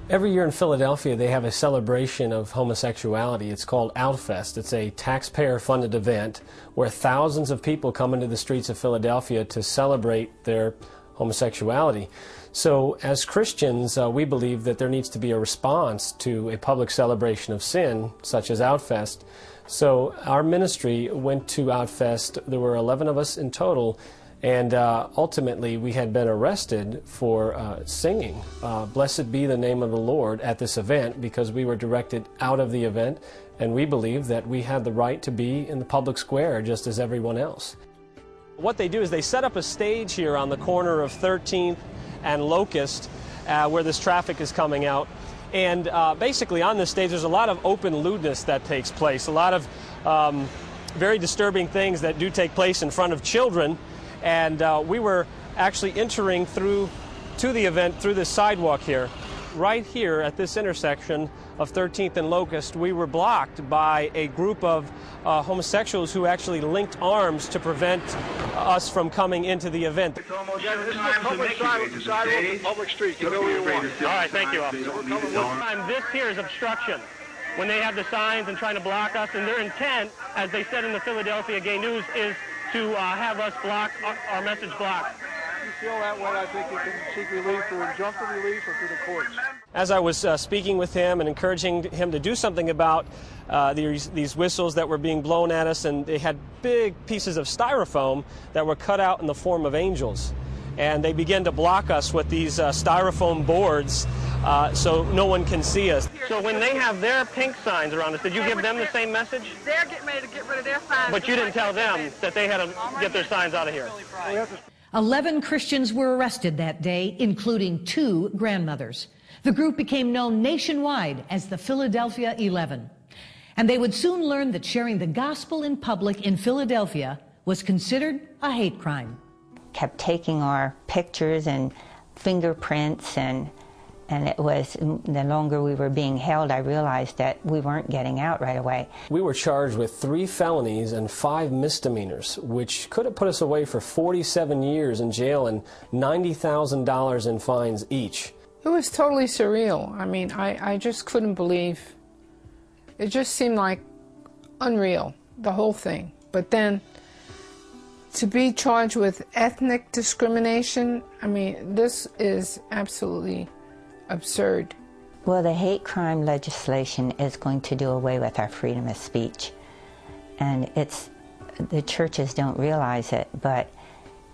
Every year in Philadelphia, they have a celebration of homosexuality. It's called Outfest. It's a taxpayer-funded event where thousands of people come into the streets of Philadelphia to celebrate their homosexuality. So as Christians, we believe that there needs to be a response to a public celebration of sin, such as Outfest. So our ministry went to Outfest. There were 11 of us in total. And ultimately, we had been arrested for singing Blessed Be the Name of the Lord at this event because we were directed out of the event, and we believe that we had the right to be in the public square just as everyone else. What they do is they set up a stage here on the corner of 13th and Locust where this traffic is coming out. And basically on this stage there's a lot of open lewdness that takes place, a lot of very disturbing things that do take place in front of children. And we were actually entering to the event through this sidewalk here. Right here at this intersection of 13th and Locust, we were blocked by a group of homosexuals who actually linked arms to prevent us from coming into the event. This is a public street. You know where you want. All right, thank you, officer. This here is obstruction. When they have the signs and trying to block us, and their intent, as they said in the Philadelphia Gay News, is to have us block our message blocked. If you feel that way, I think you can seek relief through injunctive relief or through the courts. As I was speaking with him and encouraging him to do something about these whistles that were being blown at us, and they had big pieces of styrofoam that were cut out in the form of angels. And they began to block us with these styrofoam boards so no one can see us. So when they have their pink signs around us, did you give them the same message? They're getting ready to get rid of their signs. But you didn't tell them that they had to get their signs out of here. 11 Christians were arrested that day, including 2 grandmothers. The group became known nationwide as the Philadelphia 11. And they would soon learn that sharing the gospel in public in Philadelphia was considered a hate crime. Kept taking our pictures and fingerprints, and it was, the longer we were being held, I realized that we weren't getting out right away. We were charged with 3 felonies and 5 misdemeanors, which could have put us away for 47 years in jail and $90,000 in fines each. It was totally surreal. I mean, I just couldn't believe. It just seemed like unreal, the whole thing. But then to be charged with ethnic discrimination, I mean, this is absolutely absurd. Well, the hate crime legislation is going to do away with our freedom of speech. And the churches don't realize it, but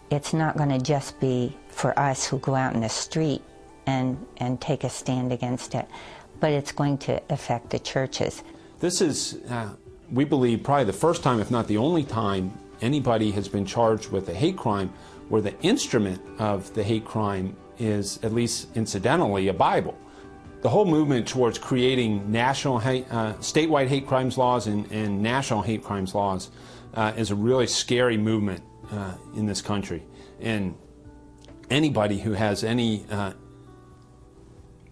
it's not going to just be for us who go out in the street and take a stand against it, but it's going to affect the churches. This is, we believe, probably the first time, if not the only time, anybody has been charged with a hate crime where the instrument of the hate crime is, at least incidentally, a Bible. The whole movement towards creating national statewide hate crimes laws and national hate crimes laws is a really scary movement in this country. And anybody who has any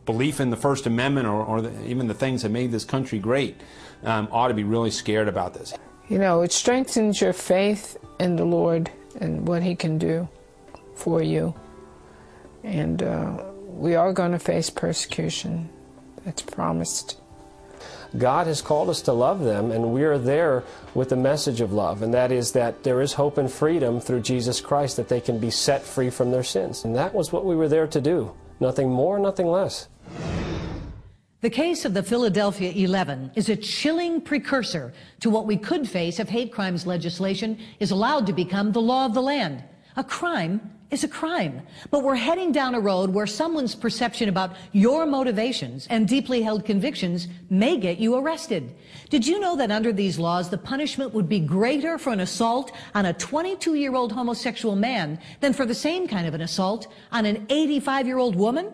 belief in the First Amendment or even the things that made this country great ought to be really scared about this. You know, it strengthens your faith in the Lord and what He can do for you. And we are going to face persecution. It's promised. God has called us to love them, and we are there with the message of love, and that is that there is hope and freedom through Jesus Christ, that they can be set free from their sins. And that was what we were there to do. Nothing more, nothing less. The case of the Philadelphia 11 is a chilling precursor to what we could face if hate crimes legislation is allowed to become the law of the land. A crime is a crime, but we're heading down a road where someone's perception about your motivations and deeply held convictions may get you arrested. Did you know that under these laws, the punishment would be greater for an assault on a 22-year-old homosexual man than for the same kind of an assault on an 85-year-old woman?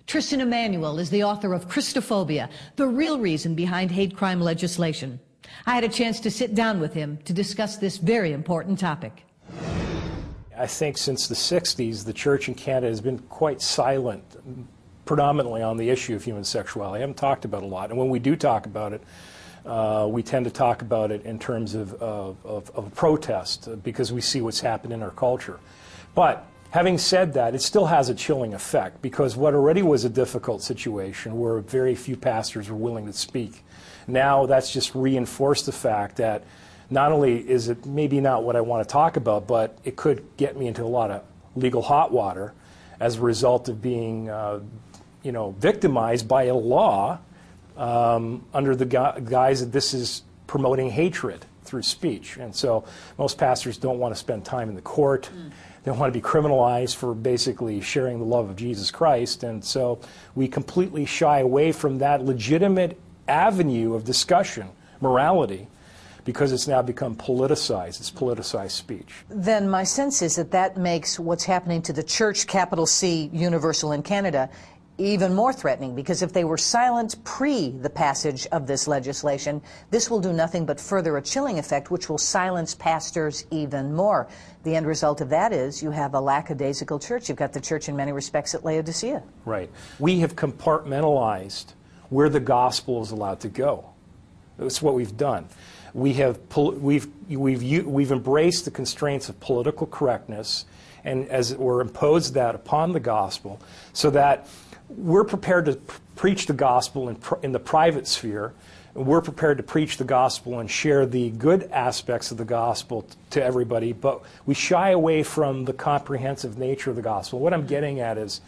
Tristan Emanuel is the author of Christophobia, the real reason behind hate crime legislation. I had a chance to sit down with him to discuss this very important topic. I think since the 60s, the church in Canada has been quite silent, predominantly on the issue of human sexuality. I haven't talked about it a lot, and when we do talk about it, we tend to talk about it in terms of protest, because we see what's happened in our culture. But Having said that, it still has a chilling effect, because what already was a difficult situation where very few pastors were willing to speak, now that's just reinforced the fact that not only is it maybe not what I want to talk about, but it could get me into a lot of legal hot water as a result of being victimized by a law under the guise that this is promoting hatred through speech. And so most pastors don't want to spend time in the court. They don't want to be criminalized for basically sharing the love of Jesus Christ. And so we completely shy away from that legitimate avenue of discussion, morality, because it's now become politicized. It's politicized speech. Then my sense is that that makes what's happening to the church, capital C, universal in Canada, even more threatening, because if they were silent pre the passage of this legislation, this will do nothing but further a chilling effect, which will silence pastors even more. The end result of that is you have a lackadaisical church. You've got the church in many respects at Laodicea. Right. We have compartmentalized where the gospel is allowed to go. That's what we've done. We've embraced the constraints of political correctness, and as it were, imposed that upon the gospel, so that we're prepared to preach the gospel in the private sphere, and we're prepared to preach the gospel and share the good aspects of the gospel to everybody, but we shy away from the comprehensive nature of the gospel. What I'm getting at is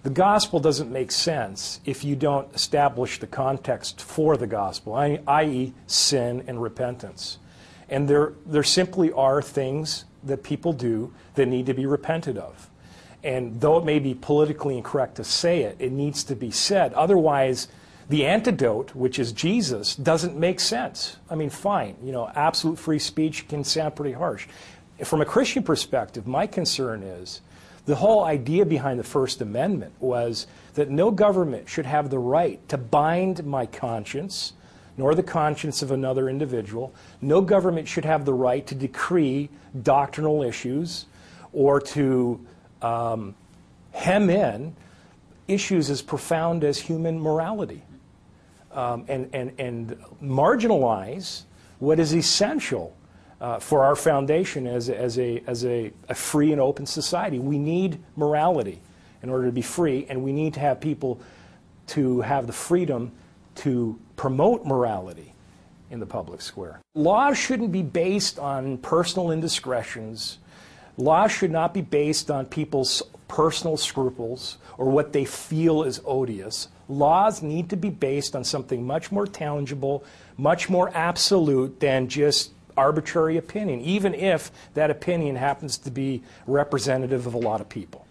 the gospel doesn't make sense if you don't establish the context for the gospel, i.e. sin and repentance. And there simply are things that people do that need to be repented of. And though it may be politically incorrect to say it, it needs to be said. Otherwise, the antidote, which is Jesus, doesn't make sense. I mean, fine, absolute free speech can sound pretty harsh. From a Christian perspective, my concern is the whole idea behind the First Amendment was that no government should have the right to bind my conscience, nor the conscience of another individual. No government should have the right to decree doctrinal issues or to hem in issues as profound as human morality and marginalize what is essential for our foundation as a free and open society. We need morality in order to be free, and we need to have people to have the freedom to promote morality in the public square. Laws shouldn't be based on personal indiscretions. Laws should not be based on people's personal scruples or what they feel is odious. Laws need to be based on something much more tangible, much more absolute than just arbitrary opinion, even if that opinion happens to be representative of a lot of people.